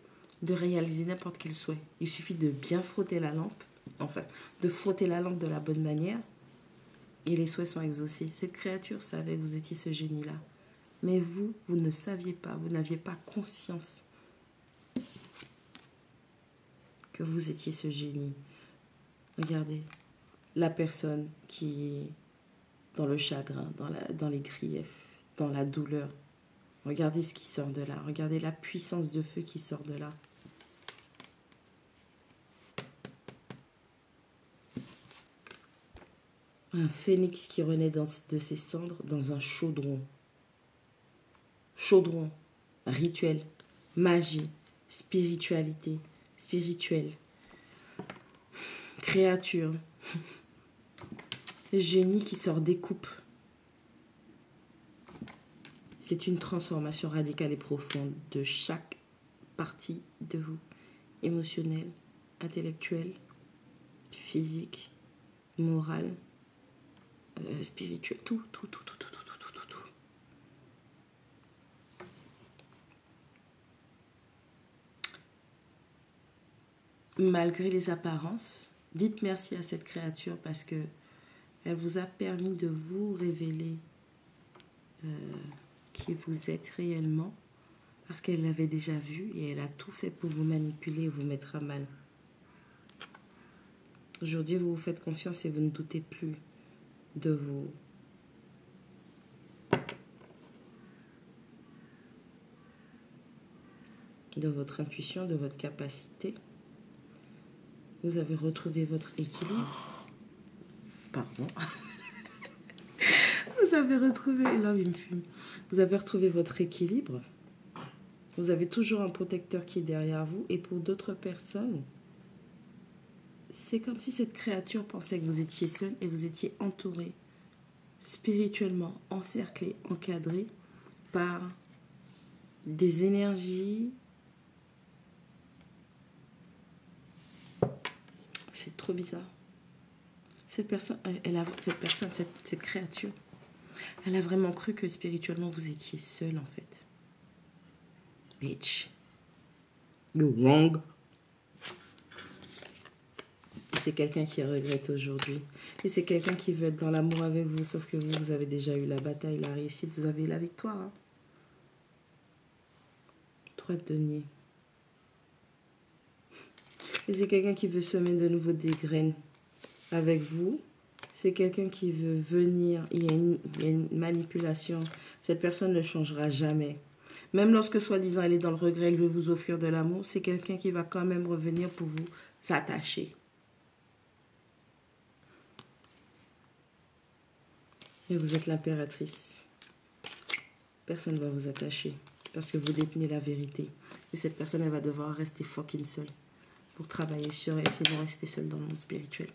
[SPEAKER 1] de réaliser n'importe quel souhait. Il suffit de bien frotter la lampe, enfin, de frotter la lampe de la bonne manière, et les souhaits sont exaucés. Cette créature savait que vous étiez ce génie-là. Mais vous, vous ne saviez pas, vous n'aviez pas conscience que vous étiez ce génie. Regardez, la personne qui est dans le chagrin, dans les griefs, dans la douleur. Regardez ce qui sort de là. Regardez la puissance de feu qui sort de là. Un phénix qui renaît de ses cendres dans un chaudron. Chaudron, rituel, magie, spiritualité, spirituel, créature, génie qui sort des coupes. C'est une transformation radicale et profonde de chaque partie de vous, émotionnelle, intellectuelle, physique, morale, spirituelle, tout. Malgré les apparences, dites merci à cette créature parce que elle vous a permis de vous révéler qui vous êtes réellement, parce qu'elle l'avait déjà vu et elle a tout fait pour vous manipuler et vous mettre à mal. Aujourd'hui, vous vous faites confiance et vous ne doutez plus de votre intuition, de votre capacité. Vous avez retrouvé votre équilibre. Pardon. Vous avez retrouvé... Là, il me fume. Vous avez retrouvé votre équilibre. Vous avez toujours un protecteur qui est derrière vous. Et pour d'autres personnes, c'est comme si cette créature pensait que vous étiez seul et vous étiez entouré, spirituellement, encerclé, encadré par des énergies. C'est trop bizarre. Cette créature, elle a vraiment cru que spirituellement vous étiez seul en fait. Bitch. You're wrong. C'est quelqu'un qui regrette aujourd'hui. Et c'est quelqu'un qui veut être dans l'amour avec vous, sauf que vous avez déjà eu la bataille, la réussite, vous avez eu la victoire. Hein. 3 de denier. Et c'est quelqu'un qui veut semer de nouveau des graines avec vous. C'est quelqu'un qui veut venir. Il y a une manipulation. Cette personne ne changera jamais. Même lorsque, soi-disant, elle est dans le regret, elle veut vous offrir de l'amour, c'est quelqu'un qui va quand même revenir pour vous s'attacher. Et vous êtes l'impératrice. Personne ne va vous attacher parce que vous détenez la vérité. Et cette personne, elle va devoir rester fucking seule pour travailler sur elle, sinon rester seule dans le monde spirituel.